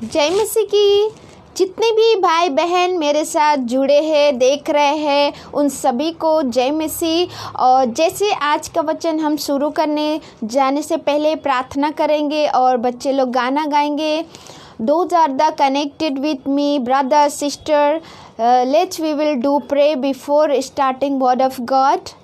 जय मसीह की। जितने भी भाई बहन मेरे साथ जुड़े हैं, देख रहे हैं, उन सभी को जय मसीह। और जैसे आज का वचन हम शुरू करने जाने से पहले प्रार्थना करेंगे और बच्चे लोग गाना गाएंगे। Those are the connected with me, brother, sister. We will do pray before starting word of God.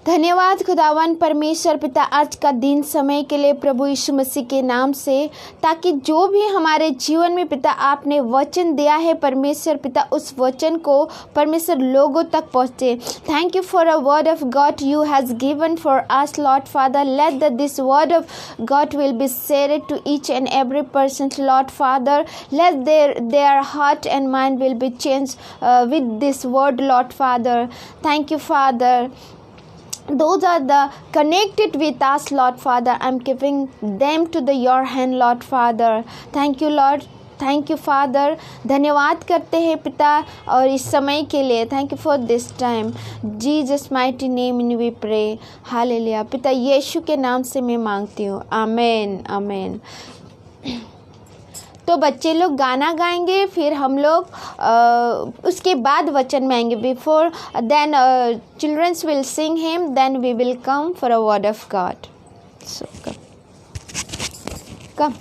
धन्यवाद खुदावन परमेश्वर पिता आज का दिन समय के लिए प्रभु यीशु मसीह के नाम से, ताकि जो भी हमारे जीवन में पिता आपने वचन दिया है परमेश्वर पिता उस वचन को परमेश्वर लोगों तक पहुँचे। Thank you for a word of God you has given for us Lord Father. Let this word of God will be shared to each and every person Lord Father. Let their heart and mind will be change with this word Lord Father. Thank you Father. Those are the connected with us, Lord Father. I'm giving them to your hand, Lord Father. Thank you, Lord. Thank you, Father. धन्यवाद करते हैं पिता और इस समय के लिए। Thank you for this time. Jesus mighty name in we pray. Hallelujah. पिता यीशु के नाम से मैं मांगती हूँ। आमेन आमेन। तो बच्चे लोग गाना गाएंगे, फिर हम लोग उसके बाद वचन में आएंगे। Before then childrens will sing him, then we will come for a word of God. So come.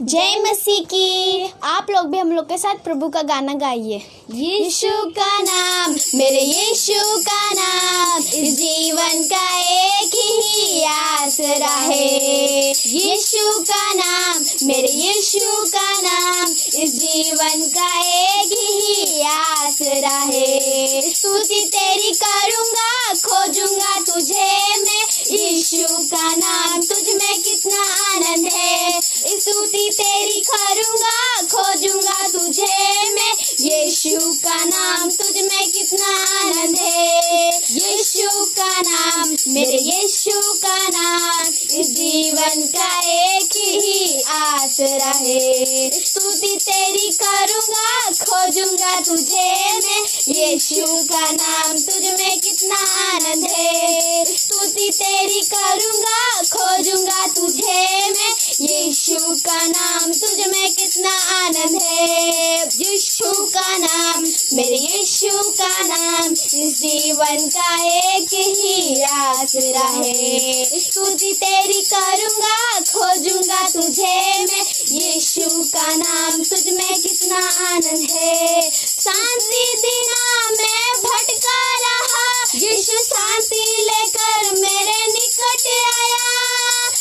जय मसीह की। आप लोग भी हम लोग के साथ प्रभु का गाना गाइए। यीशु का नाम, मेरे यीशु का नाम, इस जीवन का एक ही आसरा है। यीशु का नाम, मेरे यीशु का नाम, इस जीवन का एक ही आसरा है। स्तुति तेरी करूँगा, खोजूंगा तुझे मैं, यीशु का नाम तुझ में कितना आनंद है। स्तुति तेरी करूँगा, खोजूंगा तुझे मैं, यीशु का नाम तुझ में कितना आनंद है। यीशु का नाम, मेरे यीशु का नाम, इस जीवन का एक ही आसरा है। स्तुति तेरी करूँगा, खोजूंगा तुझे मैं, यीशु का नाम तुझ में कितना आनंद है। स्तुति तेरी करूँगा, खोजूंगा तुझे मैं, यीशु का नाम तुझ में कितना आनंद है। यीशु का नाम, मेरे यीशु का नाम, इस जीवन का एक ही आसरा है। स्तुति तेरी करूँगा, खोजूंगा तुझे मैं, यीशु का नाम तुझ में कितना आनंद है। शांति दिना मैं भटका रहा, यीशु शांति लेकर मेरे निकट आया।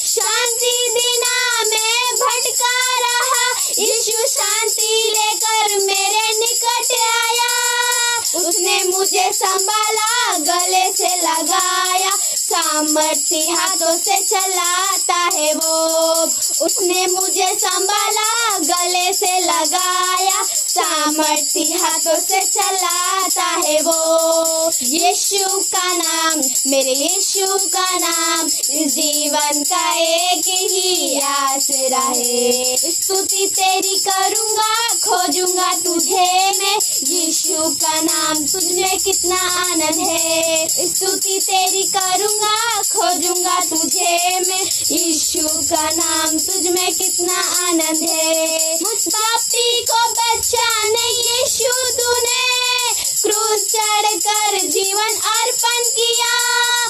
शांति दिना मैं भटका रहा, यीशु शांति लेकर मेरे निकट आया। उसने मुझे संभाला, गले से लगाया, सामर्थी हाथों से चलाता है वो। उसने मुझे संभाला, गले से लगाया, सामर्थी हाथों से चलाता है वो। यीशु का नाम, मेरे यीशु का नाम, इस जीवन का एक ही आसरा है। स्तुति तेरी करूँगा, खोजूंगा तुझे मैं, यीशु का नाम तुझ में कितना आनंद है। स्तुति तेरी करूँगा, खोजूंगा तुझे मैं, यीशु का नाम तुझ में कितना आनंद है। मुझ पापी को बचाने यीशु तूने क्रूस चढ़कर जीवन अर्पण किया।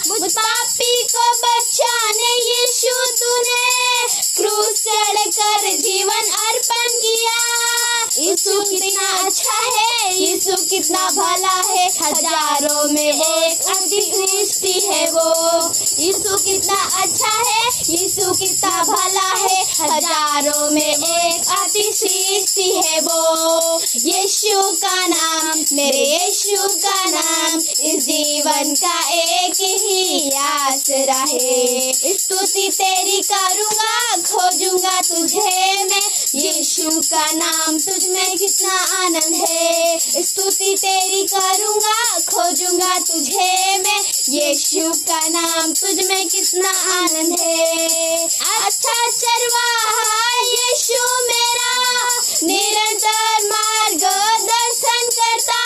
मुझ पापी को बचाने यीशु तूने क्रूस चढ़कर जीवन अर्पण किया। यीशु कितना अच्छा है, यीशु कितना भला है, हजारों में एक अति सृष्टि है वो। यीशु कितना अच्छा है, यीशु कितना भला है, हजारों में एक अति सृष्टि है वो। यीशु का नाम, मेरे यीशु का नाम, इस जीवन का एक ही आसरा है। स्तुति तेरी करूँगा, खोजूंगा तुझे मैं, यीशु का नाम तुझ में कितना आनंद है। स्तुति तेरी करूँगा, खोजूंगा तुझे मैं, यीशु का नाम तुझ में कितना आनंद है। अच्छा चरवाहा यीशु मेरा, निरंतर मार्गदर्शन करता।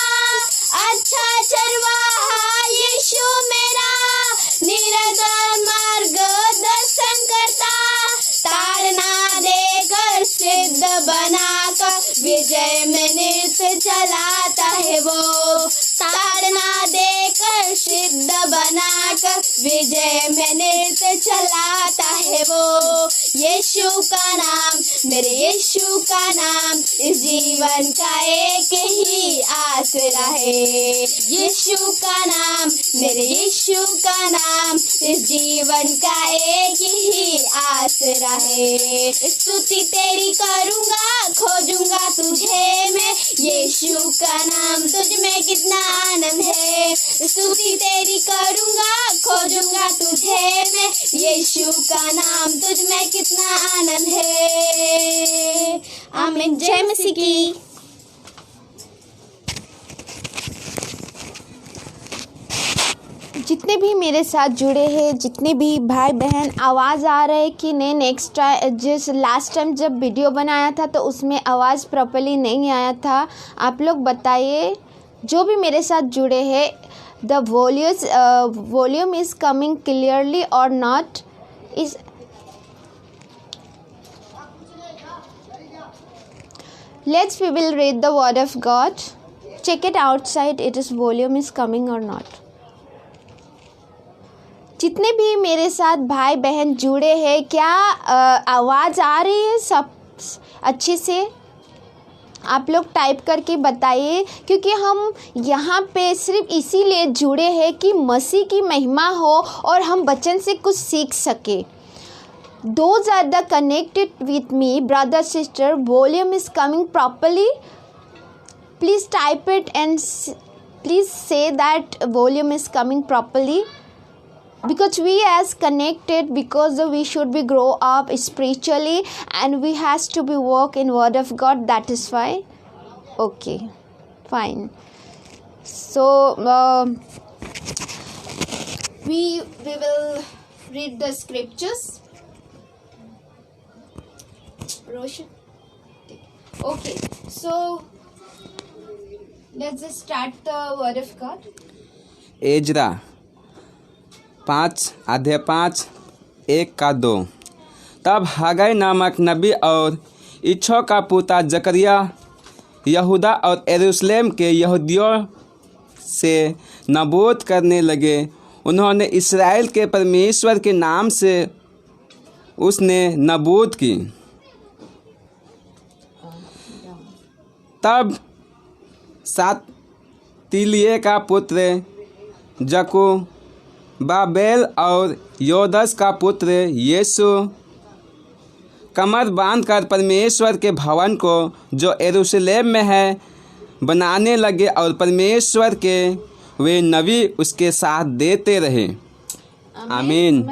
अच्छा चरवाहा यीशु मेरा, निरंतर मार्गदर्शन करता। बनाकर विजय में नृत्य चलाता है वो। ताड़ना देकर सिद्ध बनाकर विजय में नृत्य चलाता है वो। यीशु का नाम, मेरे यीशु का नाम, इस जीवन का एक ही आसरा है। यीशु का नाम, मेरे यीशु का नाम, इस जीवन का एक ही आसरा है। स्तुति तेरी करूँगा, खोजूंगा तुझे मैं, यीशु का नाम तुझ में कितना आनंद है। स्तुति तेरी करूँगा, खोजूंगा तुझे मैं, यीशु का नाम तुझ में कितना आनंद है। आमीन। जय मसीह की। जितने भी मेरे साथ जुड़े हैं, जितने भी भाई बहन, आवाज़ आ रहा है कि नहीं? नेक्स्ट टाइम, जिस लास्ट टाइम जब वीडियो बनाया था तो उसमें आवाज़ प्रॉपर्ली नहीं आया था, आप लोग बताइए। जो भी मेरे साथ जुड़े हैं, the volume is coming clearly और not is. Let's we will read the word of God. Check it outside. It is volume is coming or not. जितने भी मेरे साथ भाई बहन जुड़े हैं, क्या आवाज़ आ रही है सब अच्छे से? आप लोग टाइप करके बताइए, क्योंकि हम यहाँ पे सिर्फ इसीलिए जुड़े हैं कि मसीह की महिमा हो और हम वचन से कुछ सीख सके। Those are the connected with me, brother, sister. Volume is coming properly. Please type it and please say that volume is coming properly. Because we as connected, because we should be grow up spiritually and we has to be work in word of God. That is why. Okay, fine. So we will read the scriptures. Roshan. Okay, so let's just start the word of God. Ezra 5:5-1-2। तब हगाई नामक नबी और इच्छो का पुत्र जकरिया यहूदा और यरूशलेम के यहूदियों से नबूत करने लगे। उन्होंने इस्राएल के परमेश्वर के नाम से उसने नबूत की। तब सातिलिये का पुत्र जकुबाबेल और योदस का पुत्र यीशु कमर बांधकर परमेश्वर के भवन को जो यरूशलेम में है बनाने लगे और परमेश्वर के वे नबी उसके साथ देते रहे। आमीन।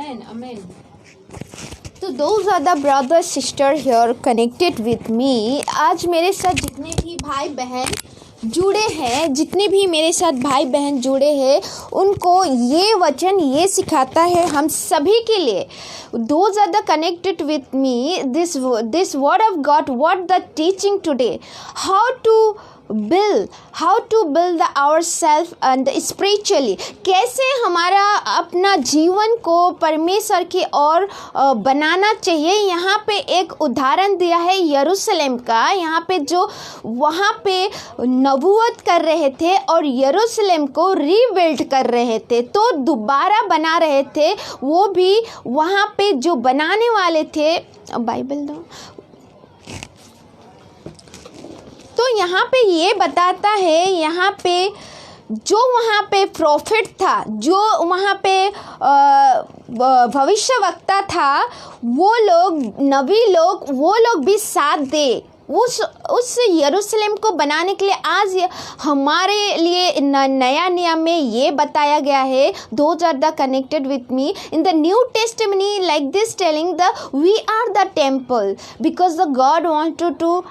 तो those are the brother sister here connected with me. आज मेरे साथ जितने भी भाई बहन जुड़े हैं, जितने भी मेरे साथ भाई बहन जुड़े हैं, उनको ये वचन ये सिखाता है हम सभी के लिए। Those are the connected with me. This word of God, what the teaching today, how to build ourselves and spiritually, कैसे हमारा अपना जीवन को परमेश्वर की ओर बनाना चाहिए। यहाँ पे एक उदाहरण दिया है यरूशलेम का। यहाँ पे जो वहाँ पे नबूवत कर रहे थे और यरूशलेम को रीबिल्ड कर रहे थे, तो दोबारा बना रहे थे। वो भी वहाँ पे जो बनाने वाले थे, बाइबल दो। तो यहाँ पे ये बताता है, यहाँ पे जो वहाँ पे प्रॉफिट था, जो वहाँ पे भविष्यवक्ता था, वो लोग नबी लोग, वो लोग भी साथ दे उस यरूशलेम को बनाने के लिए। आज हमारे लिए नया नियम में ये बताया गया है, those are the connected with me in the New Testament like this, telling the we are the temple because the God wanted to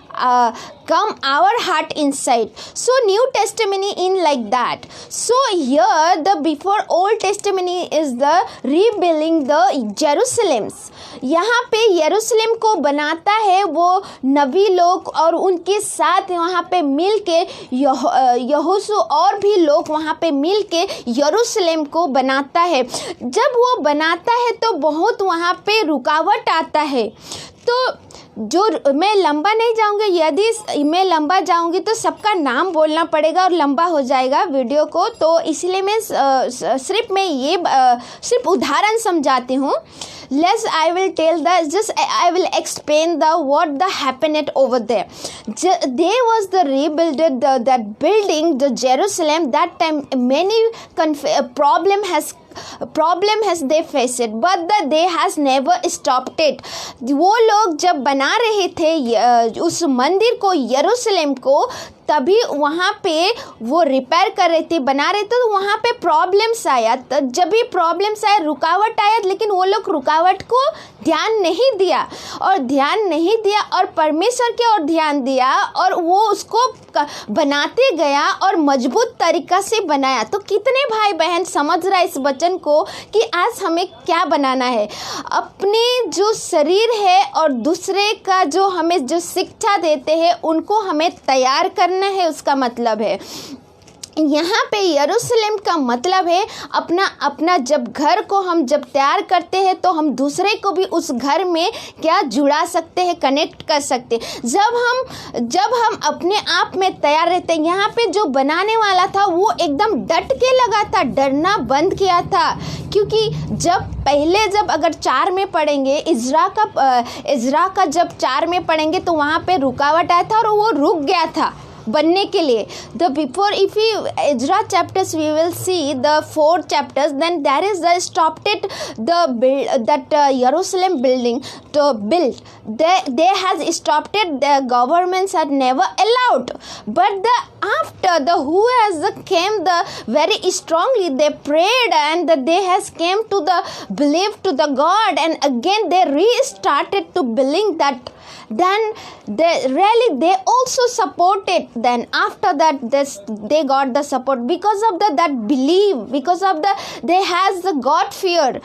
come our heart inside. So New Testament in like that. So here the before Old Testament is the rebuilding the Jerusalems. यहाँ पे यरूशलेम को बनाता है वो नबी लोग और उनके साथ वहाँ पे मिल के यहोशू और भी लोग वहाँ पे मिल के यरूशलेम को बनाता है। जब वो बनाता है तो बहुत वहाँ पे रुकावट आता है। तो जो मैं लंबा नहीं जाऊंगी, यदि मैं लंबा जाऊंगी तो सबका नाम बोलना पड़ेगा और लंबा हो जाएगा वीडियो को, तो इसलिए मैं सिर्फ उदाहरण समझाती हूँ. Let's I will tell I will explain what happened over there. There was the rebuilt that building, the Jerusalem. That time many problem has they faced it, but they has never stopped it. वो लोग जब बना रहे थे उस मंदिर को, यरूशलेम को, तभी वहाँ पे वो रिपेयर कर रहे थे, बना रहे थे, तो वहाँ पे प्रॉब्लम्स आया. जब भी प्रॉब्लम्स आया, रुकावट आया, लेकिन वो लोग रुकावट को ध्यान नहीं दिया और परमेश्वर की ओर ध्यान दिया और वो उसको बनाते गया और मजबूत तरीका से बनाया. तो कितने भाई बहन समझ रहा है इस वचन को कि आज हमें क्या बनाना है. अपने जो शरीर है और दूसरे का जो हमें जो शिक्षा देते हैं उनको हमें तैयार करना है. उसका मतलब है यहाँ पे यरूशलेम का मतलब है अपना जब घर को हम जब तैयार करते हैं तो हम दूसरे को भी उस घर में क्या जुड़ा सकते हैं, कनेक्ट कर सकते हैं. जब हम अपने आप में तैयार रहते हैं. यहाँ पे जो बनाने वाला था वो एकदम डट के लगा था, डरना बंद किया था, क्योंकि जब अगर 4 में पढ़ेंगे, इज़रा का जब 4 में पढ़ेंगे तो वहाँ पे रुकावट आया था और वो रुक गया था बनने के लिए. if we Ezra chapters we will see the 4 chapters, then there is the stopped it that Jerusalem building to build. They has stopped it. The governments had never allowed, but after who has came very strongly, they prayed and they has came to the belief to the God, and again they restarted to building that. Then they also supported. Then after that they got the support because of that belief, because of they has the God fear.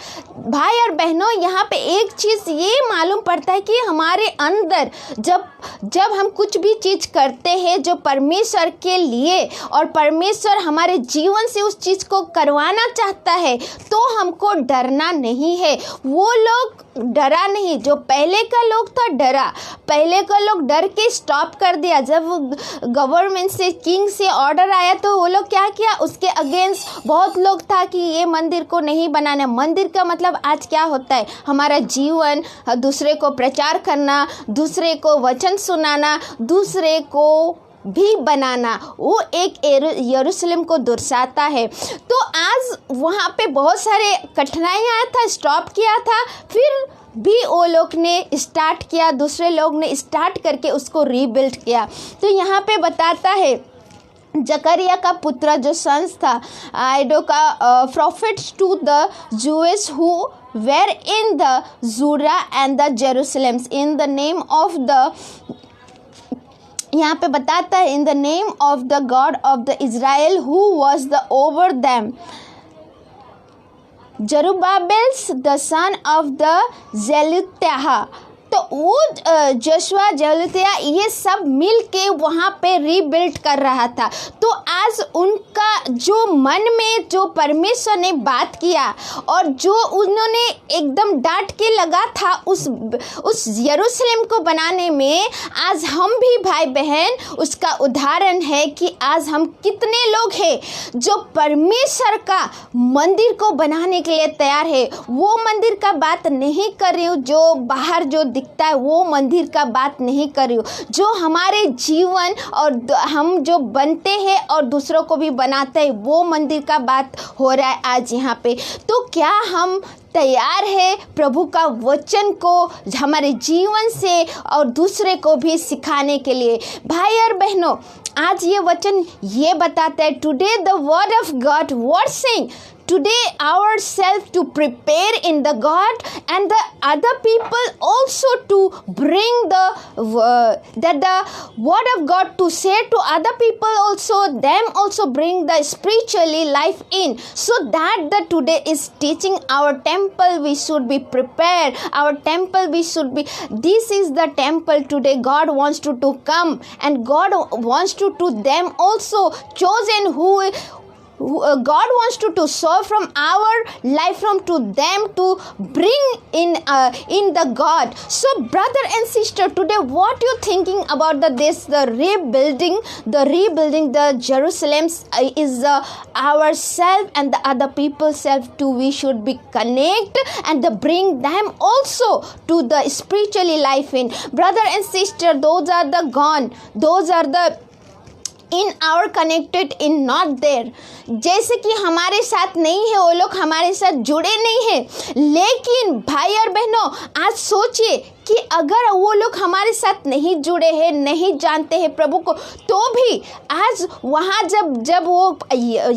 भाई और बहनों, यहाँ पे एक चीज़ ये मालूम पड़ता है कि हमारे अंदर जब हम कुछ भी चीज़ करते हैं जो परमेश्वर के लिए और परमेश्वर हमारे जीवन से उस चीज़ को करवाना चाहता है, तो हमको डरना नहीं है. वो लोग डरा नहीं. जो पहले का लोग था पहले का लोग डर के स्टॉप कर दिया. जब गवर्नमेंट से, किंग से ऑर्डर आया तो वो लोग क्या किया, उसके अगेंस्ट बहुत लोग था कि ये मंदिर को नहीं बनाना. मंदिर का मतलब आज क्या होता है, हमारा जीवन, दूसरे को प्रचार करना, दूसरे को वचन सुनाना, दूसरे को भी बनाना, वो एक यरूशलेम को दर्शाता है. तो आज वहाँ पे बहुत सारे कठिनाइयाँ आया था, स्टॉप किया था, फिर भी वो लोग ने स्टार्ट किया, दूसरे लोग ने स्टार्ट करके उसको रीबिल्ड किया. तो यहाँ पे बताता है जकरिया का पुत्र जो सन्स था, आइडो का prophets to the Jewish who were in the Judah and the Jerusalems in the name of the, यहाँ पे बताता है in the name of the God of the Israel who was the over them, Zerubbabel the son of the Shealtiel. तो वो Joshua, जेलुत्याह, ये सब मिल के वहाँ पे रीबिल्ड कर रहा था. तो आज उनका जो मन में जो परमेश्वर ने बात किया और जो उन्होंने एकदम डांट के लगा था उस यरूशलेम को बनाने में, आज हम भी भाई बहन उसका उदाहरण है कि आज हम कितने लोग हैं जो परमेश्वर का मंदिर को बनाने के लिए तैयार है. वो मंदिर का बात नहीं कर रही हूँ जो बाहर जो दिखता है, वो मंदिर का बात नहीं कर रही हूँ, जो हमारे जीवन और हम जो बनते हैं और दूसरों को भी बनाते हैं, वो मंदिर का बात हो रहा है आज यहाँ पे. तो क्या हम तैयार है प्रभु का वचन को हमारे जीवन से और दूसरे को भी सिखाने के लिए? भाई और बहनों, आज ये वचन ये बताता है, today the word of God word saying, today ourselves to prepare in the God and the other people also to bring the word of God to say to other people also, them also bring the spiritually life in, so that the today is teaching our temple we should be prepared, our temple we should be, this is the temple today God wants to come, and God wants to them also chosen God wants to serve from our life from to them to bring in the God. So brother and sister, today what you thinking about the rebuilding the Jerusalem is our self and the other people's self too. We should be connect and bring them also to the spiritually life in. Brother and sister, those are the gone, those are the in our connected in not there. जैसे कि हमारे साथ नहीं है, वो लोग हमारे साथ जुड़े नहीं है. लेकिन भाई और बहनों, आज सोचिए कि अगर वो लोग हमारे साथ नहीं जुड़े हैं, नहीं जानते हैं प्रभु को, तो भी आज वहाँ जब वो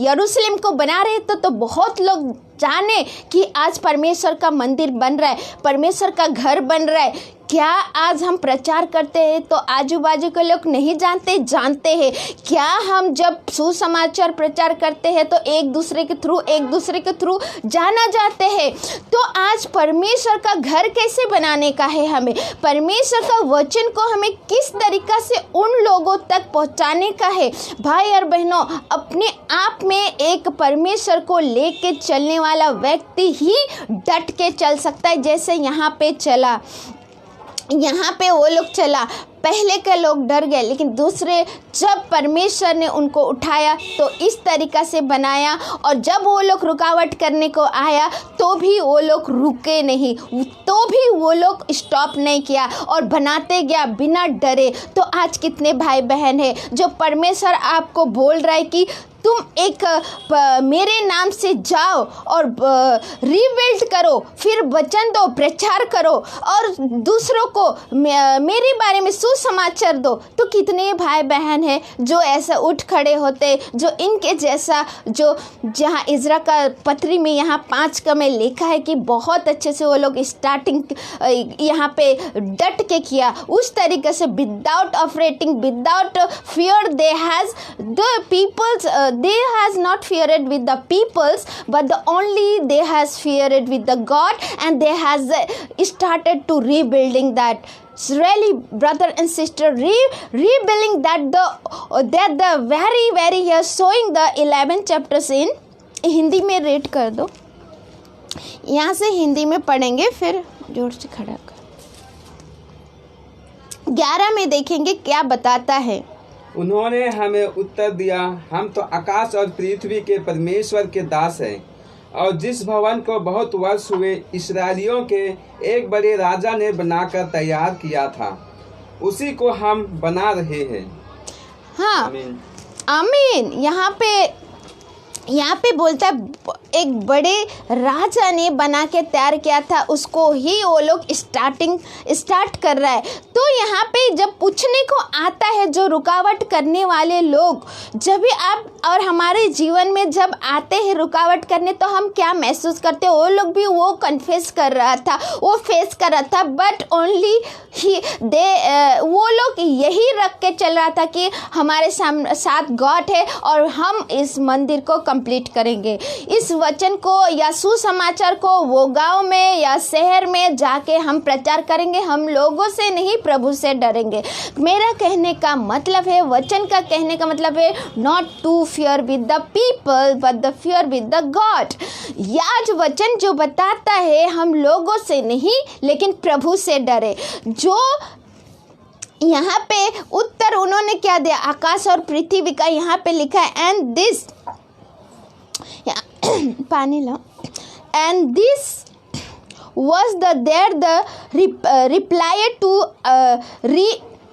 यरूशलेम को बना रहे तो बहुत लोग जाने कि आज परमेश्वर का मंदिर बन रहा है, परमेश्वर का घर बन रहा है. क्या आज हम प्रचार करते हैं तो आजू बाजू के लोग नहीं जानते हैं? क्या हम जब सुसमाचार प्रचार करते हैं तो एक दूसरे के थ्रू जाना जाते हैं? तो आज परमेश्वर का घर कैसे बनाने का है हमें? परमेश्वर का वचन को हमें किस तरीका से उन लोगों तक पहुंचाने का है? भाई और बहनों, अपने आप में एक परमेश्वर को लेके चलने वाला व्यक्ति ही डट के चल सकता है. जैसे यहाँ पे वो लोग चला, पहले के लोग डर गए, लेकिन दूसरे जब परमेश्वर ने उनको उठाया तो इस तरीका से बनाया, और जब वो लोग रुकावट करने को आया तो भी वो लोग रुके नहीं, तो भी वो लोग स्टॉप नहीं किया और बनाते गया बिना डरे. तो आज कितने भाई बहन हैं जो परमेश्वर आपको बोल रहा है कि तुम एक मेरे नाम से जाओ और रीबिल्ड करो, फिर वचन दो, प्रचार करो और दूसरों को मेरे बारे में सुसमाचार दो. तो कितने भाई बहन हैं जो ऐसा उठ खड़े होते, जो इनके जैसा, जो जहाँ इज़रा का पत्री में यहाँ 5 का में लिखा है कि बहुत अच्छे से वो लोग स्टार्टिंग यहाँ पे डट के किया, उस तरीके से without operating, without fear. They has the peoples, they has not feared with the peoples, but only they has feared with the God, and they has started to rebuilding that. Really, brother and sister, rebuilding that the very here showing the 11 chapters in Hindi में red कर दो. यहाँ से हिंदी में पढ़ेंगे, फिर जोर से खड़ा कर. 11 में देखेंगे क्या बताता है. उन्होंने हमें उत्तर दिया, हम तो आकाश और पृथ्वी के परमेश्वर के दास हैं, और जिस भवन को बहुत वर्ष हुए इस्राएलियों के एक बड़े राजा ने बनाकर तैयार किया था, उसी को हम बना रहे हैं. हाँ, आमीन. यहाँ पे बोलता है एक बड़े राजा ने बना के तैयार किया था, उसको ही वो लोग स्टार्ट कर रहा है. तो यहाँ पे जब पूछने को आता है जो रुकावट करने वाले लोग, जब भी आप और हमारे जीवन में जब आते हैं रुकावट करने, तो हम क्या महसूस करते हैं? वो लोग भी वो कन्फेस कर रहा था, वो फेस कर रहा था, बट ओनली वो लोग यही रख के चल रहा था कि हमारे साथ गॉड है और हम इस मंदिर को कंप्लीट करेंगे, इस वचन को या सुसमाचार को वो गांव में या शहर में जाके हम प्रचार करेंगे. हम लोगों से नहीं, प्रभु से डरेंगे. मेरा कहने का मतलब है, वचन का कहने का मतलब है, not to fear with the people but the fear with the God. आज वचन जो बताता है हम लोगों से नहीं लेकिन प्रभु से डरे. जो यहाँ पे उत्तर उन्होंने क्या दिया? आकाश और पृथ्वी का यहाँ पे लिखा है, एंड दिस पानी लो, and this was the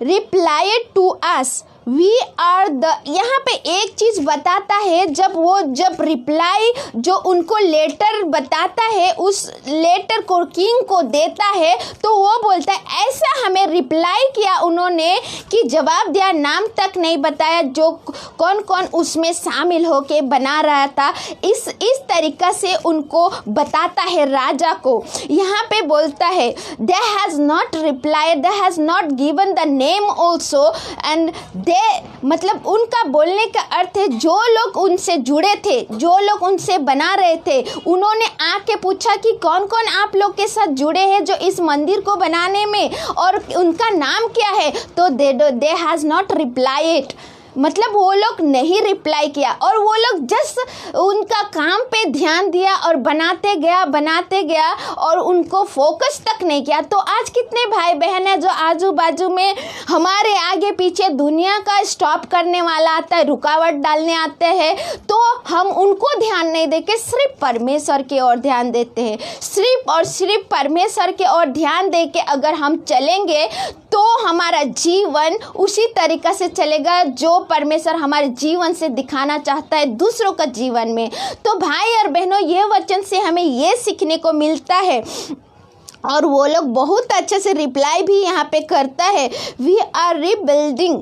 replied to us, we are the. यहाँ पे एक चीज बताता है, जब रिप्लाई जो उनको लेटर बताता है, उस लेटर को किंग को देता है, तो वो बोलता है ऐसा हमें रिप्लाई किया उन्होंने कि जवाब दिया, नाम तक नहीं बताया जो कौन कौन उसमें शामिल होके बना रहा था. इस तरीका से उनको बताता है राजा को. यहाँ पे बोलता है they has not replied, they has not given the name also, and मतलब उनका बोलने का अर्थ है जो लोग उनसे जुड़े थे, जो लोग उनसे बना रहे थे, उन्होंने आके पूछा कि कौन कौन आप लोग के साथ जुड़े हैं जो इस मंदिर को बनाने में, और उनका नाम क्या है. तो दे हैज़ नॉट रिप्लाइड. मतलब वो लोग नहीं रिप्लाई किया और वो लोग जस्ट उनका काम पे ध्यान दिया और बनाते गया और उनको फोकस तक नहीं किया। तो आज कितने भाई बहन हैं जो आजू बाजू में हमारे आगे पीछे दुनिया का स्टॉप करने वाला आता है, रुकावट डालने आते हैं, तो हम उनको ध्यान नहीं देके सिर्फ परमेश्वर की ओर ध्यान देते हैं। सिर्फ और सिर्फ परमेश्वर की ओर ध्यान देके अगर हम चलेंगे तो हमारा जीवन उसी तरीक़ा से चलेगा जो परमेश्वर हमारे जीवन से दिखाना चाहता है दूसरों का जीवन में। तो भाई और बहनों, ये वचन से हमें ये सीखने को मिलता है और वो लोग बहुत अच्छे से रिप्लाई भी यहाँ पे करता है। We are rebuilding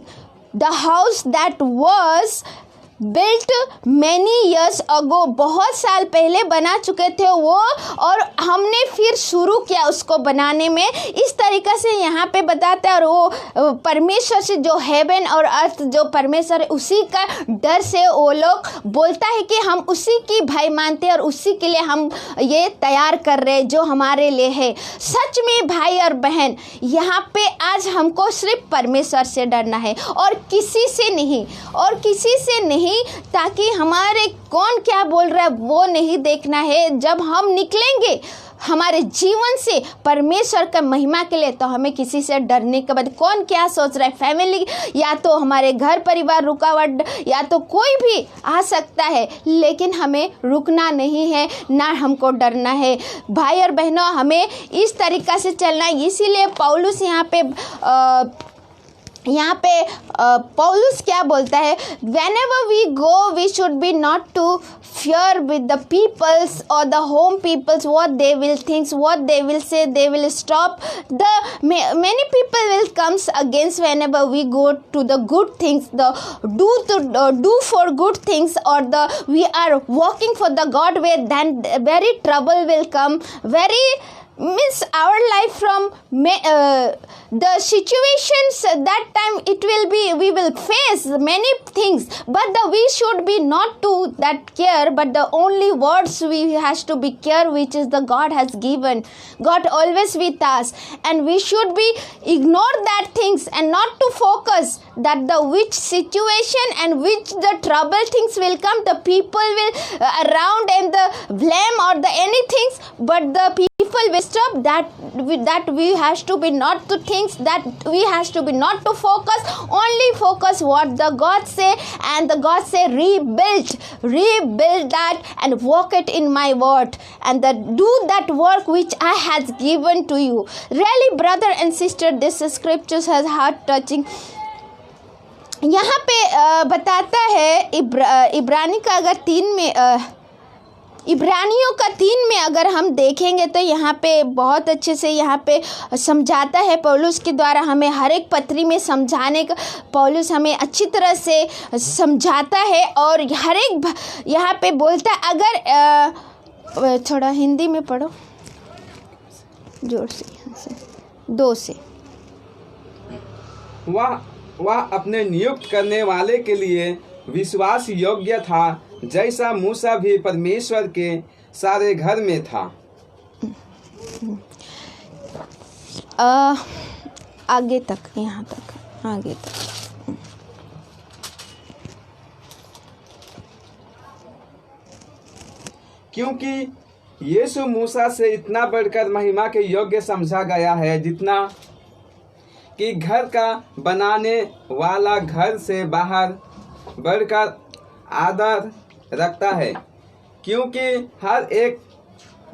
the house that was built many years ago, बहुत साल पहले बना चुके थे वो और हमने फिर शुरू किया उसको बनाने में। इस तरीक़ा से यहाँ पे बताता है और वो परमेश्वर से जो हेवन और अर्थ जो परमेश्वर है उसी का डर से वो लोग बोलता है कि हम उसी की भाई मानते हैं और उसी के लिए हम ये तैयार कर रहे हैं जो हमारे लिए है। सच में भाई और बहन, यहाँ पे आज हमको सिर्फ परमेश्वर से डरना है और किसी से नहीं, ताकि हमारे कौन क्या बोल रहा है वो नहीं देखना है। जब हम निकलेंगे हमारे जीवन से परमेश्वर का महिमा के लिए, तो हमें किसी से डरने के बाद कौन क्या सोच रहा है, फैमिली या तो हमारे घर परिवार रुकावट या तो कोई भी आ सकता है, लेकिन हमें रुकना नहीं है, ना हमको डरना है। भाई और बहनों, हमें इस तरीक़ा से चलना है। इसीलिए पौलुस यहाँ पे पौलुस क्या बोलता है, whenever we go we should be not to fear with the peoples or the home peoples, what they will think, what they will say, they will stop. Many people will comes against whenever we go to the good things, do for good things, or we are working for the God way, then very trouble will come, means our life from the situations that time we will face many things, but we should be not to that care, but the only words we has to be care, which is the God has given. God always with us, and we should be ignore that things and not to focus that the which situation and which the trouble things will come, the people will around and the blame or the anything, but the people will stop that we has to be not to things, that we has to be not to focus, only focus what the God say, and the God say rebuild that and walk it in my word, and do that work which I has given to you. Really brother and sister, this scriptures has heart touching। यहाँ पे बताता है इब्रानियों का 3 में अगर हम देखेंगे तो यहाँ पे बहुत अच्छे से यहाँ पे समझाता है पौलुस के द्वारा। हमें हर एक पत्री में समझाने का पौलुस हमें अच्छी तरह से समझाता है और हर एक यहाँ पे बोलता है। अगर थोड़ा हिंदी में पढ़ो जोर से, यहाँ से 2 से। वह अपने नियुक्त करने वाले के लिए विश्वास योग्य था, जैसा मूसा भी परमेश्वर के सारे घर में था। आगे तक, यहाँ तक, आगे तक। क्योंकि यीशु मूसा से इतना बढ़कर महिमा के योग्य समझा गया है, जितना कि घर का बनाने वाला घर से बाहर बढ़कर आदर रखता है। क्योंकि हर एक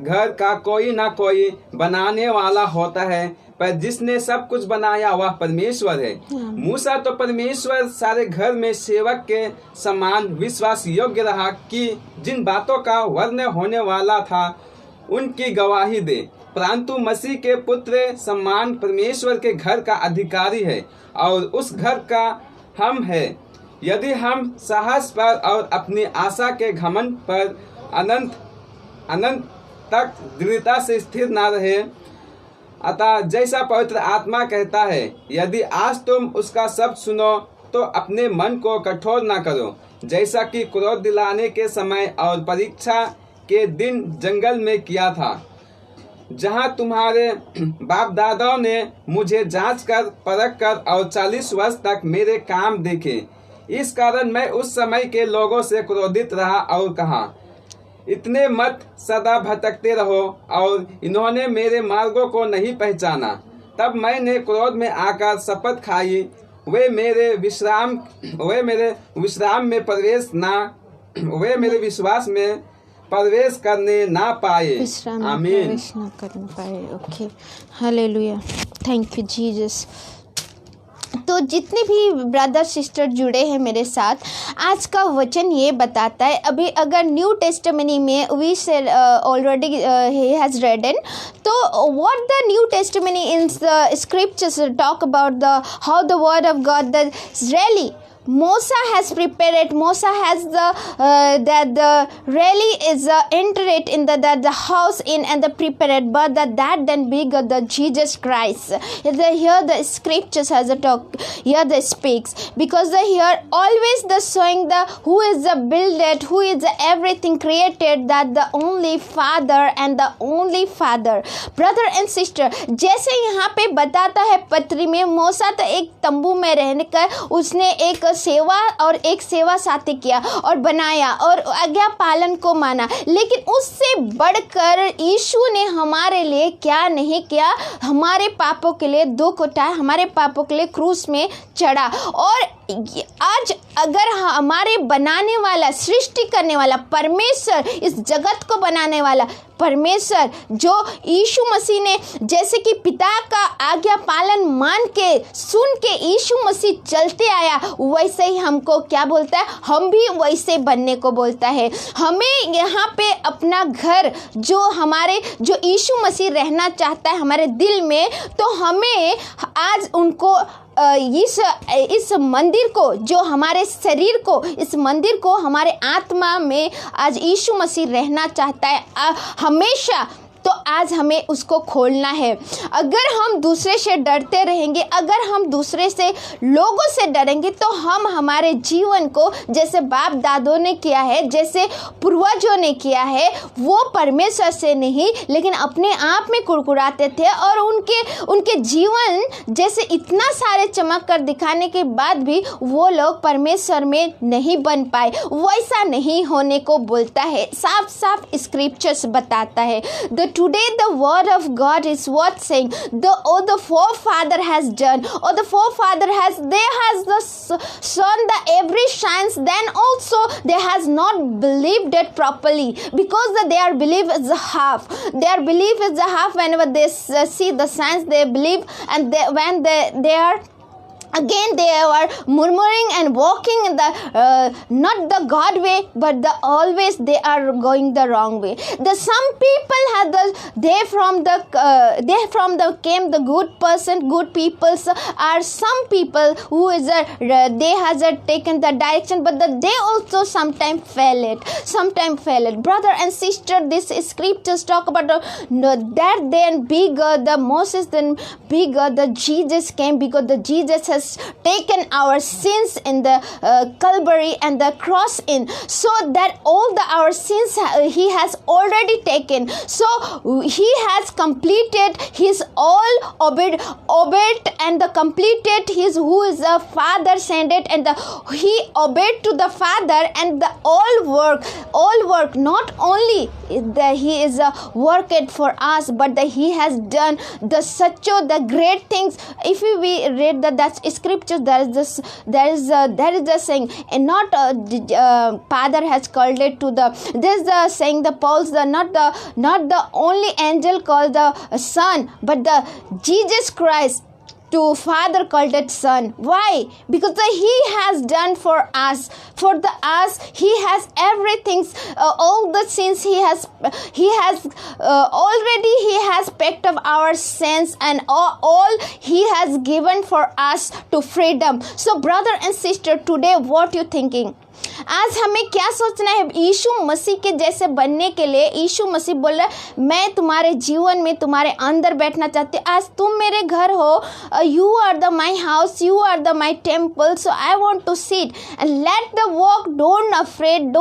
घर का कोई ना कोई बनाने वाला होता है, पर जिसने सब कुछ बनाया वह परमेश्वर है। मूसा तो परमेश्वर सारे घर में सेवक के समान विश्वास योग्य रहा कि जिन बातों का वर्णन होने वाला था उनकी गवाही दे, परंतु मसीह के पुत्र समान परमेश्वर के घर का अधिकारी है और उस घर का हम है। यदि हम साहस पर और अपनी आशा के घमंड पर अनंत तक दृढ़ता से स्थिर न रहे, अतः जैसा पवित्र आत्मा कहता है, यदि आज तुम उसका शब्द सुनो तो अपने मन को कठोर न करो, जैसा कि क्रोध दिलाने के समय और परीक्षा के दिन जंगल में किया था, जहाँ तुम्हारे बाप दादाओं ने मुझे जांच कर परख कर और 40 वर्ष तक मेरे काम देखे। इस कारण मैं उस समय के लोगों से क्रोधित रहा और कहा, इतने मत सदा भटकते रहो, और इन्होंने मेरे मार्गों को नहीं पहचाना। तब मैंने क्रोध में आकर शपथ खाई, वे मेरे विश्वास में प्रवेश करने ना पाए। आमीन। प्रवेश ना कर पाए। Okay, hallelujah, thank you Jesus. तो जितने भी ब्रदर सिस्टर जुड़े हैं मेरे साथ, आज का वचन ये बताता है, अभी अगर न्यू टेस्टामेनी में we said already he has written, तो what the new testament in the scriptures talk about the how the word of God the really Moses has prepared it. Moses has that the really is entered in the house in and the prepared, but that then bigger the Jesus Christ. Here the scriptures has a talk. Here the speaks, because here always the showing the who is the builded, who is the everything created, that the only Father and the only Father. Brother and sister, जैसे यहाँ पे बताता है पत्री में, मूसा तो एक तंबू में रहने का उसने एक सेवा और एक सेवा साथी किया और बनाया और आज्ञा पालन को माना, लेकिन उससे बढ़कर यीशु ने हमारे लिए क्या नहीं किया, हमारे पापों के लिए दुख उठाया, हमारे पापों के लिए क्रूस में चढ़ा। और आज अगर हमारे बनाने वाला, सृष्टि करने वाला परमेश्वर, इस जगत को बनाने वाला परमेश्वर, जो यीशु मसीह ने जैसे कि पिता का आज्ञा पालन मान के सुन के यीशु मसीह चलते आया, वैसे ही हमको क्या बोलता है, हम भी वैसे बनने को बोलता है। हमें यहाँ पे अपना घर जो यीशु मसीह रहना चाहता है हमारे दिल में, तो हमें आज उनको इस मंदिर को, जो हमारे शरीर को, इस मंदिर को हमारे आत्मा में आज यीशु मसीह रहना चाहता है हमेशा, तो आज हमें उसको खोलना है। अगर हम दूसरे से डरते रहेंगे, अगर हम दूसरे से लोगों से डरेंगे, तो हम हमारे जीवन को जैसे बाप दादों ने किया है, जैसे पूर्वजों ने किया है, वो परमेश्वर से नहीं लेकिन अपने आप में कुड़कुड़ाते थे, और उनके जीवन जैसे इतना सारे चमक कर दिखाने के बाद भी वो लोग परमेश्वर में नहीं बन पाए, वैसा नहीं होने को बोलता है, साफ साफ स्क्रिप्चर्स बताता है। Today the word of God is what saying, the forefather has done, or the forefather has the son the every science, then also they has not believed it properly, because their belief is half. Their belief is half. Whenever they see the signs, they believe, and when they are again they are murmuring and walking in the not the God way, but always they are going the wrong way. Some people had they from the came the good person, good peoples are some people who is they has taken the direction, but they also sometimes fail it. Brother and sister, this scriptures talk about that then bigger the Moses, then bigger the Jesus came, because the Jesus has taken our sins in the Calvary and the cross in, so that all our sins he has already taken. So he has completed his all obeyed and the completed his who is the Father sent it, and he obeyed to the Father, and the all work not only that he is worked for us, but that he has done the great things. If we read that scripture, there is the saying, and not Father has called it to the, this the saying the Paul's not the only angel called the Son, but the Jesus Christ to Father called it Son. Why? Because he has done for us, he has everything, all the sins he has already he has picked up our sins, and all he has given for us to freedom. So brother and sister, today what you thinking? आज हमें क्या सोचना है? यीशु मसीह के जैसे बनने के लिए यीशु मसीह बोल रहा है, मैं तुम्हारे जीवन में तुम्हारे अंदर बैठना चाहती हूँ। आज तुम मेरे घर हो, you are the my house, you are the my temple, so I want to seat and let the walk, don't afraid,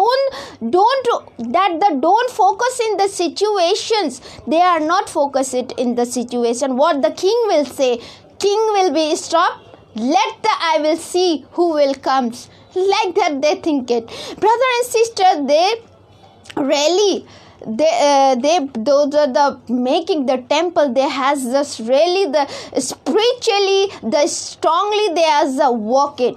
don't focus in the situations. They are not focused in the situation. What the king will say, king will be stopped. Let the I will see who will comes. like that they think it. Brother and sister, they really those are the making the temple, they has this really the spiritually the strongly they as a walk it.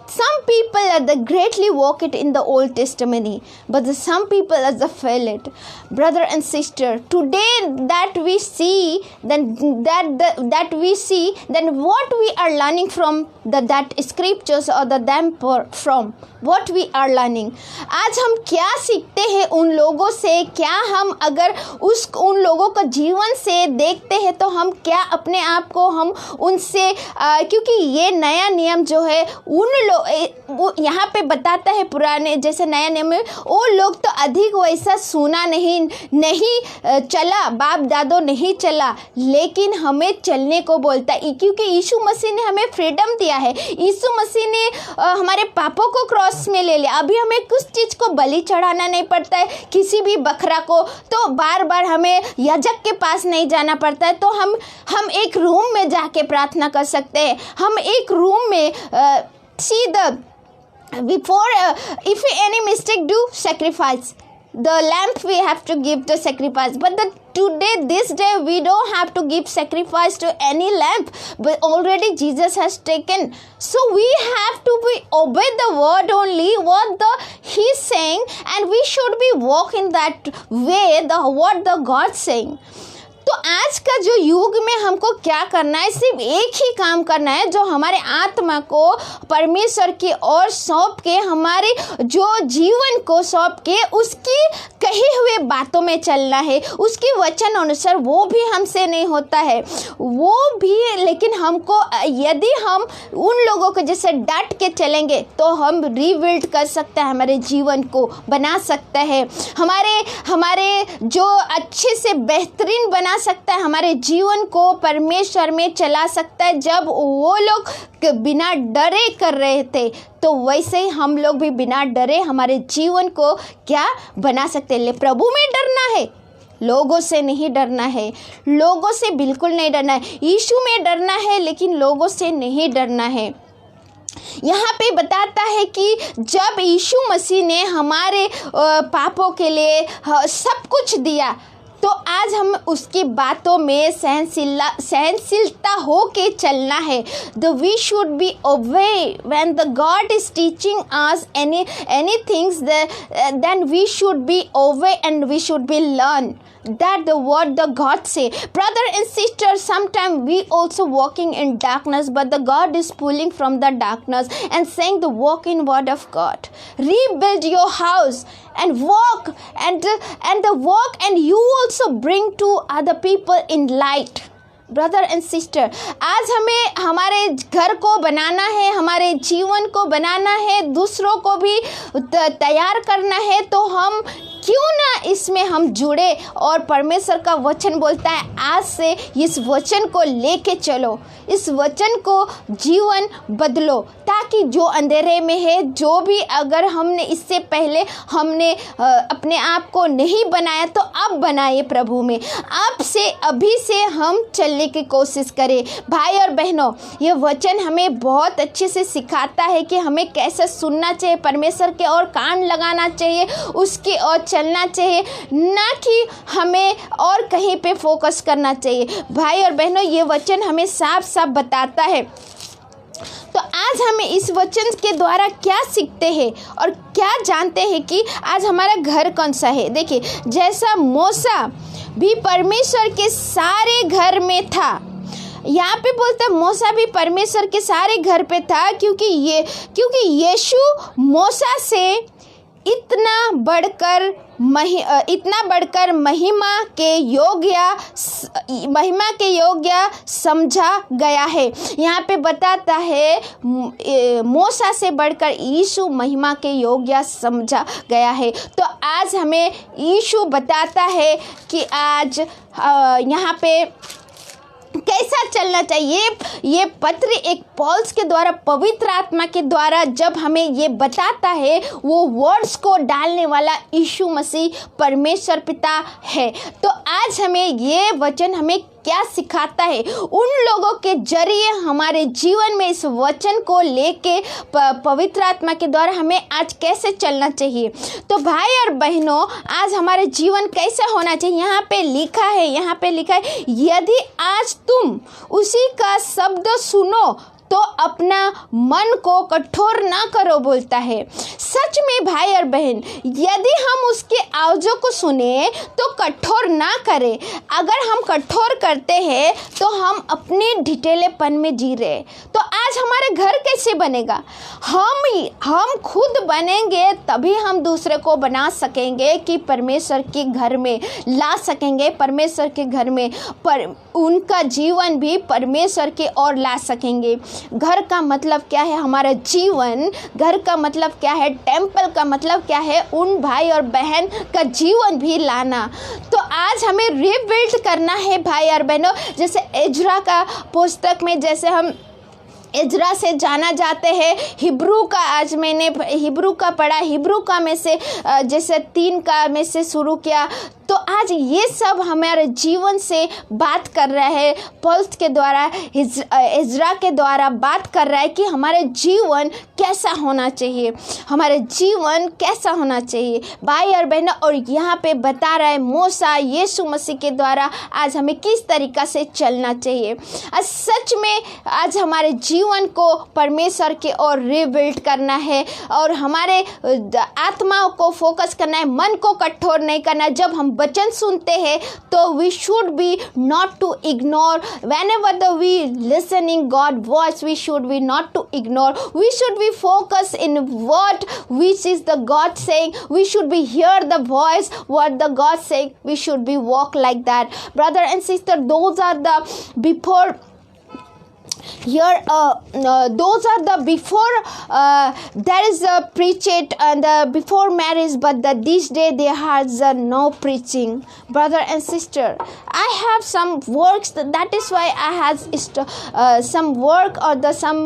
Some people are the greatly walk it in the Old Testament, but some people as the fail it. Brother and sister, today that we see, then that we see, then what we are learning from that scriptures or the them from what we are learning. आज हम क्या सीखते हैं उन लोगों से, क्या हम अगर उन लोगों का जीवन से देखते हैं तो हम क्या अपने आप को हम उनसे क्योंकि ये नया नियम जो है वो यहाँ पे बताता है पुराने जैसे नया नियम में वो लोग तो अधिक वैसा सुना नहीं चला, बाप दादो नहीं चला, लेकिन हमें चलने को बोलता है क्योंकि यीशु मसीह ने हमें फ्रीडम दिया है। यीशु मसीह ने हमारे पापों को क्रॉस में ले लिया। अभी हमें कुछ चीज़ को बलि चढ़ाना नहीं पड़ता है, किसी भी बकरा को तो बार बार हमें याजक के पास नहीं जाना पड़ता है, तो हम एक रूम में जाके प्रार्थना कर सकते हैं। हम एक रूम में see the before if any mistake do sacrifice the lamb, we have to give the sacrifice, but this day we don't have to give sacrifice to any lamb, but already Jesus has taken. So we have to obey the word only what he's saying, and we should be walk in that way what the God saying. तो आज का जो युग में हमको क्या करना है, सिर्फ एक ही काम करना है जो हमारे आत्मा को परमेश्वर की ओर सौंप के, हमारे जो जीवन को सौंप के उसकी कही हुए बातों में चलना है, उसकी वचन अनुसार। वो भी हमसे नहीं होता है वो भी, लेकिन हमको यदि हम उन लोगों को जैसे डट के चलेंगे तो हम रीबिल्ड कर सकते हैं, हमारे जीवन को बना सकते हैं, हमारे जो अच्छे से बेहतरीन बना सकता है, हमारे जीवन को परमेश्वर में चला सकता है। जब वो लोग बिना डरे कर रहे थे तो वैसे ही हम लोग भी बिना डरे हमारे जीवन को क्या बना सकते हैं। प्रभु में डरना है, लोगों से नहीं डरना है, लोगों से बिल्कुल नहीं डरना है। यीशु में डरना है लेकिन लोगों से नहीं डरना है। यहाँ पे बताता है कि जब यीशु मसीह ने हमारे पापों के लिए सब कुछ दिया तो आज हम उसकी बातों में सहनशीलता हो के चलना है। We should be obey when the God is teaching us any things, then we should be obey and we should be learn that the word the God say. Brother and sister, sometimes we also walking in darkness, but the God is pulling from the darkness and saying the walk in word of God. Rebuild your house and walk and the walk, and you also bring to other people in light. Brother and sister, आज हमें हमारे घर को बनाना है, हमारे जीवन को बनाना है, दूसरों को भी तैयार करना है, तो हम क्यों ना इसमें हम जुड़े। और परमेश्वर का वचन बोलता है आज से इस वचन को लेके चलो, इस वचन को जीवन बदलो, ताकि जो अंधेरे में है, जो भी अगर हमने इससे पहले हमने अपने आप को नहीं बनाया तो अब बनाए प्रभु में। अब से अभी से हम चलने की कोशिश करें। भाई और बहनों, ये वचन हमें बहुत अच्छे से सिखाता है कि हमें कैसे सुनना चाहिए, परमेश्वर के और कान लगाना चाहिए, उसकी ओर चलना चाहिए, ना कि हमें और कहीं पे फोकस करना चाहिए। भाई और बहनों, ये वचन हमें साफ साफ बताता है। तो आज हमें इस वचन के द्वारा क्या सीखते हैं और क्या जानते हैं कि आज हमारा घर कौन सा है। देखिए, जैसा मूसा भी परमेश्वर के सारे घर में था, यहाँ पे बोलता है मूसा भी परमेश्वर के सारे घर पे था, क्योंकि यीशु मूसा से इतना बढ़कर महिमा के योग्य समझा गया है। यहाँ पे बताता है मूसा से बढ़कर यीशु महिमा के योग्य समझा गया है। तो आज हमें यीशु बताता है कि आज यहाँ पे कैसा चलना चाहिए। ये पत्र एक पौलुस के द्वारा, पवित्र आत्मा के द्वारा जब हमें ये बताता है, वो वर्ड्स को डालने वाला यीशु मसीह परमेश्वर पिता है। तो आज हमें ये वचन हमें क्या सिखाता है, उन लोगों के जरिए हमारे जीवन में इस वचन को लेके पवित्र आत्मा के द्वारा हमें आज कैसे चलना चाहिए। तो भाई और बहनों, आज हमारे जीवन कैसा होना चाहिए, यहाँ पे लिखा है यदि आज तुम उसी का शब्द सुनो तो अपना मन को कठोर ना करो बोलता है। सच में भाई और बहन, यदि हम उसके आवाज़ों को सुने तो कठोर ना करें। अगर हम कठोर करते हैं तो हम अपने ढिठेलेपन में जी रहे। तो आज हमारे घर कैसे बनेगा? हम खुद बनेंगे तभी हम दूसरे को बना सकेंगे कि परमेश्वर के घर में ला सकेंगे, परमेश्वर के घर में उनका जीवन भी परमेश्वर की ओर ला सकेंगे। घर का मतलब क्या है? हमारा जीवन। घर का मतलब क्या है? टेम्पल का मतलब क्या है? उन भाई और बहन का जीवन भी लाना। तो आज हमें रीबिल्ड करना है भाई और बहनों। जैसे इज़रा का पुस्तक में जैसे हम इज़रा से जाना जाते हैं, हिब्रू का आज मैंने हिब्रू का पढ़ा, हिब्रू का में से जैसे 3 का में से शुरू किया। तो आज ये सब हमारे जीवन से बात कर रहा है, पौलुस के द्वारा इज़रा के द्वारा बात कर रहा है कि हमारे जीवन कैसा होना चाहिए, हमारे जीवन कैसा होना चाहिए भाई और बहनों। और यहाँ पे बता रहा है मूसा यीशु मसीह के द्वारा आज हमें किस तरीक़ा से चलना चाहिए। आज सच में आज हमारे जीवन को परमेश्वर की ओर रिबिल्ड करना है और हमारे आत्माओं को फोकस करना है, मन को कठोर नहीं करना। जब हम वचन सुनते हैं तो we should be not to ignore whenever we listening God voice, we should be not to ignore, we should be focus in what which is the God saying, we should be hear the voice what the God saying, we should be walk like that. Brother and sister, those are the before here those are the before there is a preach it and the before marriage, but this day there has no preaching. Brother and sister, I have some works, that is why I has some work or the some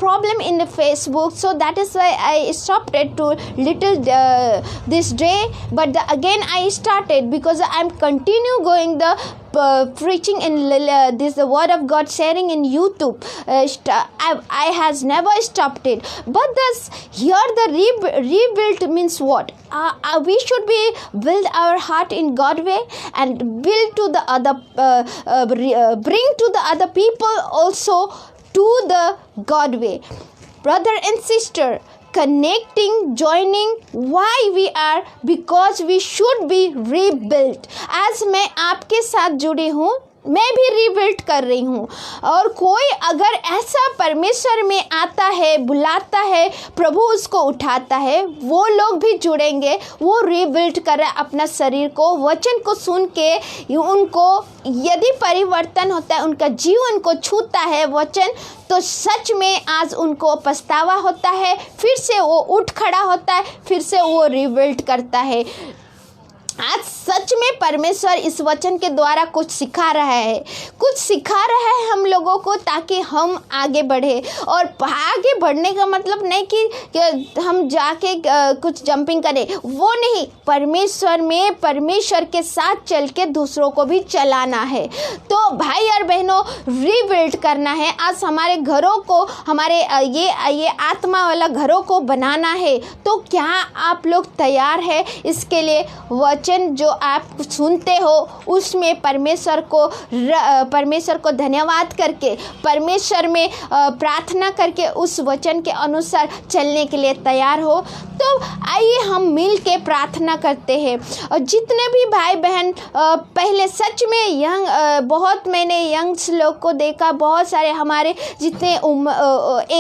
problem in the Facebook, so that is why I stopped it to little this day, but again I started because I'm continue going the preaching in this the word of God sharing in YouTube. I has never stopped it, but this here the rebuild means what? We should be build our heart in God way and build to the other bring to the other people also to the God way. Brother and sister, connecting, joining, why we are, because we should be rebuilt. आज मैं आपके साथ जुड़ी हूँ, मैं भी rebuild कर रही हूँ। और कोई अगर ऐसा परमेश्वर में आता है, बुलाता है, प्रभु उसको उठाता है, वो लोग भी जुड़ेंगे। वो रिबिल्ड कर रहा है अपना शरीर को, वचन को सुन के उनको यदि परिवर्तन होता है, उनका जीवन को छूता है वचन, तो सच में आज उनको पछतावा होता है, फिर से वो उठ खड़ा होता है, फिर से वो रिबिल्ड करता है। आज सच में परमेश्वर इस वचन के द्वारा कुछ सिखा रहा है हम लोगों को, ताकि हम आगे बढ़े। और आगे बढ़ने का मतलब नहीं कि हम जाके कुछ जंपिंग करें, वो नहीं। परमेश्वर के साथ चल के दूसरों को भी चलाना है। तो भाई और बहनों, रिबिल्ड करना है। आज हमारे घरों को, हमारे ये आत्मा वाला घरों को बनाना है। तो क्या आप लोग तैयार है इसके लिए? वचन जो आप सुनते हो उसमें परमेश्वर को धन्यवाद करके, परमेश्वर में प्रार्थना करके उस वचन के अनुसार चलने के लिए तैयार हो। तो आइए हम मिल के प्रार्थना करते हैं। और जितने भी भाई बहन पहले सच में बहुत मैंने यंग्स लोग को देखा, बहुत सारे हमारे जितने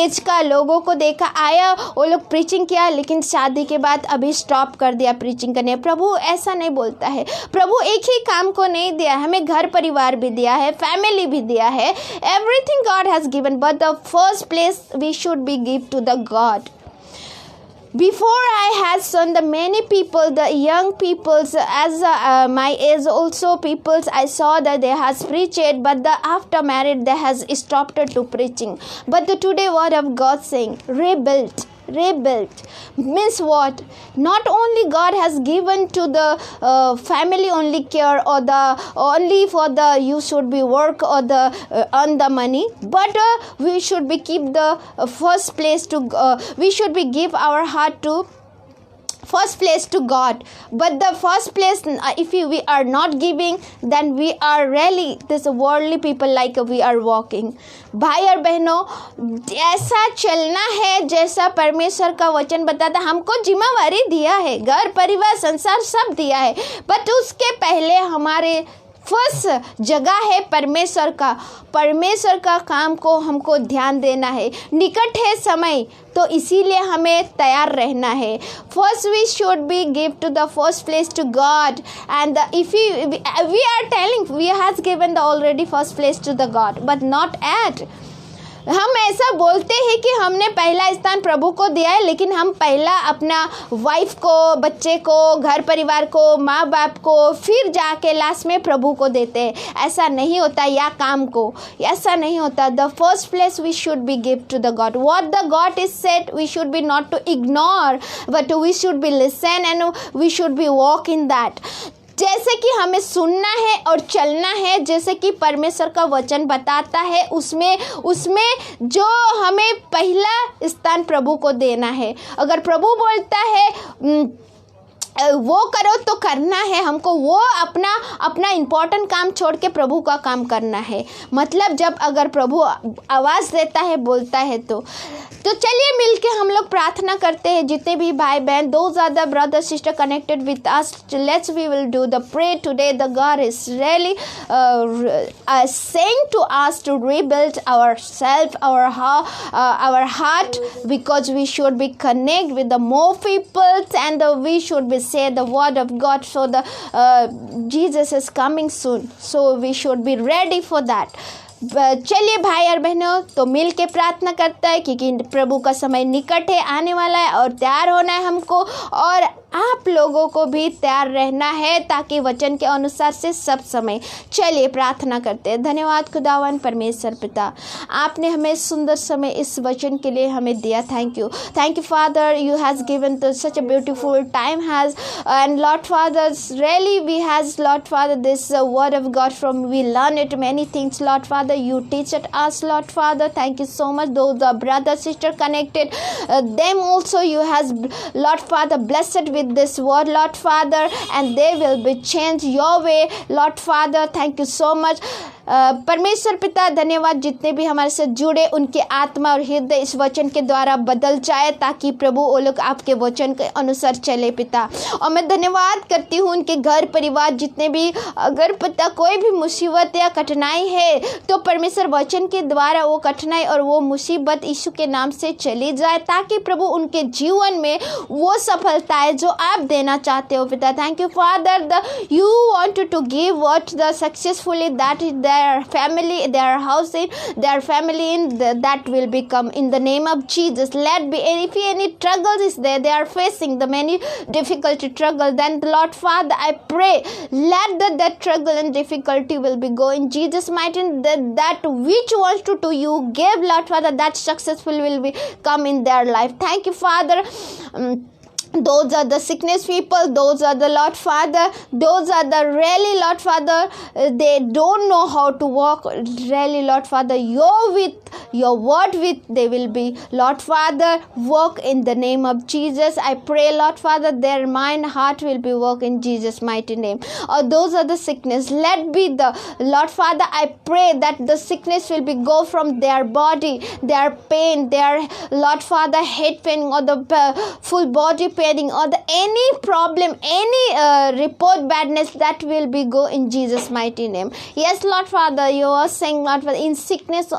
एज का लोगों को देखा, आया वो लोग प्रीचिंग किया, लेकिन शादी के बाद अभी स्टॉप कर दिया प्रीचिंग करने। प्रभु ऐसा नहीं बोलता है। प्रभु एक ही काम को नहीं दिया, हमें घर परिवार भी दिया है, फैमिली भी दिया है। Everything God has given, but the first place we should be give to the God. Before I had seen the many people, the young peoples, as my age also peoples, I saw that they has preached, but after married they has stopped to preaching. But the today word of God saying, rebuild. rebuilt. Means what? Not only God has given to the family only care or the only for the you should be work or the earn the money, but we should be keep the first place to we should be give our heart to first place to God. But the first place, if we are not giving, then we are really this worldly people like we are walking. भाई और बहनों, ऐसा चलना है जैसा परमेश्वर का वचन बताता। हमको जिम्मेवारी दिया है, घर परिवार संसार सब दिया है, बट उसके पहले हमारे फर्स्ट जगह है परमेश्वर का काम को हमको ध्यान देना है। निकट है समय, तो इसीलिए हमें तैयार रहना है। First we should be give to the first place to God, and if we are telling we has given the already first place to the God, but not at. हम ऐसा बोलते हैं कि हमने पहला स्थान प्रभु को दिया है, लेकिन हम पहला अपना वाइफ को, बच्चे को, घर परिवार को, माँ बाप को, फिर जाके लास्ट में प्रभु को देते हैं। ऐसा नहीं होता, या काम को ऐसा नहीं होता। The first place we should be give to the God. What the God is said we should be not to ignore, but we should be listen and we should be walk in that. जैसे कि हमें सुनना है और चलना है, जैसे कि परमेश्वर का वचन बताता है, उसमें जो हमें पहला स्थान प्रभु को देना है। अगर प्रभु बोलता है वो करो तो करना है, हमको वो अपना इम्पोर्टेंट काम छोड़ के प्रभु का काम करना है। मतलब जब अगर प्रभु आवाज़ देता है, बोलता है तो चलिए मिलके हम लोग प्रार्थना करते हैं। जितने भी भाई बहन, those are the brother sister connected with us, let's we will do the pray today. The God is really saying to us to rebuild ourselves, our heart, because we should be connect with the more people, and we should be say the word of God. So the Jesus is coming soon, so we should be ready for that. चलिए भाई और बहनों, तो मिल के प्रार्थना करता है, क्योंकि प्रभु का समय निकट है, आने वाला है और तैयार होना है हमको, और आप लोगों को भी तैयार रहना है ताकि वचन के अनुसार से सब समय। चलिए प्रार्थना करते हैं। धन्यवाद खुदावन परमेश्वर पिता, आपने हमें सुंदर समय इस वचन के लिए हमें दिया। Thank you father, you has given to such a beautiful time has, and Lord Father, really we has Lord Father this word of God, from we learn it many things. Lord Father, you teach it us, Lord Father. Thank you so much. Those the brother sister connected, them also you has Lord Father blessed with this word, Lord Father, and they will be changed your way, Lord Father. Thank you so much. परमेश्वर पिता धन्यवाद, जितने भी हमारे साथ जुड़े उनके आत्मा और हृदय इस वचन के द्वारा बदल जाए, ताकि प्रभु वो लोग आपके वचन के अनुसार चले पिता। और मैं धन्यवाद करती हूँ उनके घर परिवार, जितने भी अगर पिता कोई भी मुसीबत या कठिनाई है, तो परमेश्वर वचन के द्वारा वो कठिनाई और वो मुसीबत यीशु के नाम से चली जाए, ताकि प्रभु उनके जीवन में वो सफलता है जो आप देना चाहते हो पिता। Thank you father, you wanted to give what the successfully that is their family, their house in, their family in, that will become in the name of Jesus. Let be, if any struggles is there, they are facing the many difficulty struggle, then Lord Father, I pray, let that struggle and difficulty will be go in Jesus mighty name, that which wants to you give, Lord Father, that successful will be come in their life. Thank you Father. Those are the sickness people, those are the Lord Father, those are the really Lord Father, they don't know how to walk, really Lord Father, your word with, they will be Lord Father, work in the name of Jesus. I pray Lord Father, their mind, heart will be work in Jesus mighty name. Or those are the sickness, let be the Lord Father, I pray that the sickness will be go from their body, their pain, their Lord Father, head pain, or the full body paining, or any problem, any report badness, that will be go in Jesus mighty name. Yes Lord Father, you are saying Lord Father, in sickness,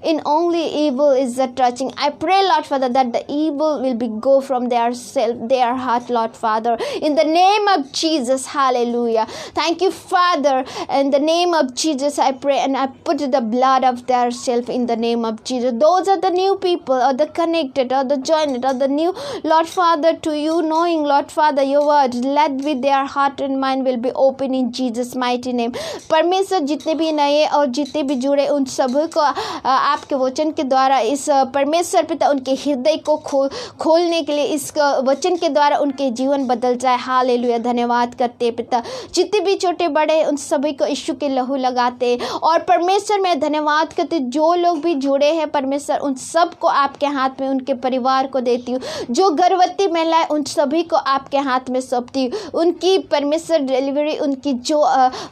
in only evil is the touching. I pray Lord Father that the evil will be go from their self, their heart, Lord Father, in the name of Jesus. Hallelujah. Thank you Father, in the name of Jesus I pray, and I put the blood of their self in the name of Jesus. Those are the new people, or the connected, or the joined, or the new Lord Father to you, you, knowing, Lord Father, your word. Let be their heart and mind will be open in Jesus mighty name. परमेश्वर जितने भी नए और जितने भी जुड़े उन सभी को आपके वचन के द्वारा इस परमेश्वर पिता उनके हृदय को खोलने के लिए इस वचन के द्वारा उनके जीवन बदल जाए। हालेलुया, धन्यवाद करते हैं पिता। जितने भी छोटे बड़े उन सभी को यीशु के लहू लगाते और परमेश्वर में धन्यवाद करते। जो लोग भी जुड़े हैं परमेश्वर उन सब को आपके हाथ में, उनके परिवार को देती हूँ। जो गर्भवती महिलाएं उन सभी को आपके हाथ में सौंपती हूँ। उनकी परमेश्वर डिलीवरी, उनकी जो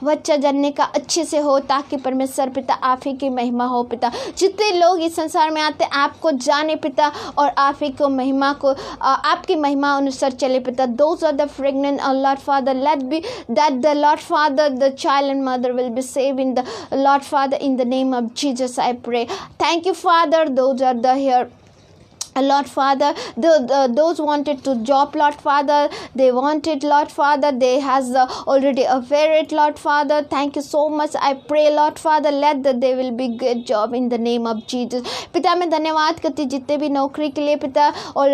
बच्चा जनने का अच्छे से हो, ताकि परमेश्वर पिता आप ही की महिमा हो पिता। जितने लोग इस संसार में आते आपको जाने पिता और आप ही को महिमा को आपकी महिमा अनुसार चले पिता। Those are the pregnant, Lord Father, let be that the Lord Father, the child and mother will be saved in the Lord Father, in the name of Jesus I pray. Thank you Father. Those are the here Lord Father, those wanted to job, Lord Father, they wanted, Lord Father, they has already affair, Lord Father. Thank you so much. I pray, Lord Father, let that they will be good job in the name of Jesus. पिता मैं धन्यवाद करती जितने भी नौकरी के लिए पिता और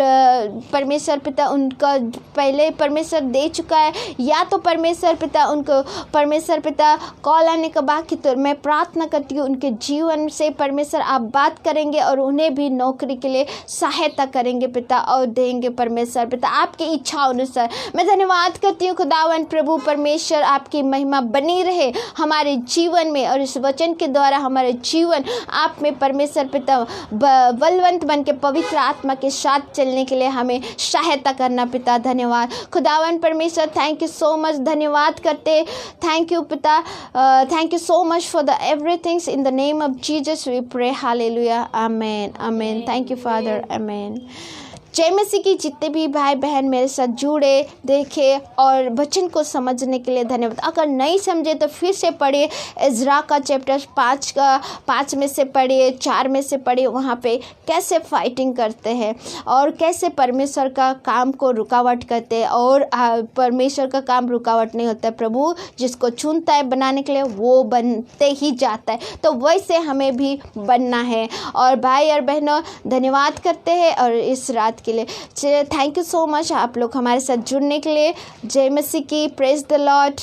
परमेश्वर पिता उनका पहले परमेश्वर दे चुका है, या तो परमेश्वर पिता उनको परमेश्वर पिता कॉल आने का बाकी, तो मैं प्रार्थना करती हूँ उनके जीवन से परमेश्वर आप बात करेंगे और उन्हें भी नौकरी के लिए सहायता करेंगे पिता और देंगे परमेश्वर पिता आपकी इच्छा अनुसार। मैं धन्यवाद करती हूँ खुदावन प्रभु परमेश्वर, आपकी महिमा बनी रहे हमारे जीवन में और इस वचन के द्वारा हमारे जीवन आप में परमेश्वर पिता बलवंत बन के पवित्र आत्मा के साथ चलने के लिए हमें सहायता करना पिता। धन्यवाद खुदावन परमेश्वर, थैंक यू सो मच, धन्यवाद करते, थैंक यू पिता, thank you so much for the everythings in the name of Jesus we pray, hallelujah, amen amen. Thank you father, amen. जय मसीह की। जितने भी भाई बहन मेरे साथ जुड़े, देखे और वचन को समझने के लिए धन्यवाद। अगर नहीं समझे तो फिर से पढ़िए, इज़रा का चैप्टर 5 में से पढ़िए, 4 में से पढ़िए। वहाँ पे कैसे फाइटिंग करते हैं और कैसे परमेश्वर का काम को रुकावट करते हैं, और परमेश्वर का काम रुकावट नहीं होता है। प्रभु जिसको चुनता है बनाने के लिए वो बनते ही जाता है, तो वैसे हमें भी बनना है। और भाई और बहनों धन्यवाद करते हैं और इस रात के लिए थैंक यू सो मच आप लोग हमारे साथ जुड़ने के लिए। जय मसीह की। Praise the Lord.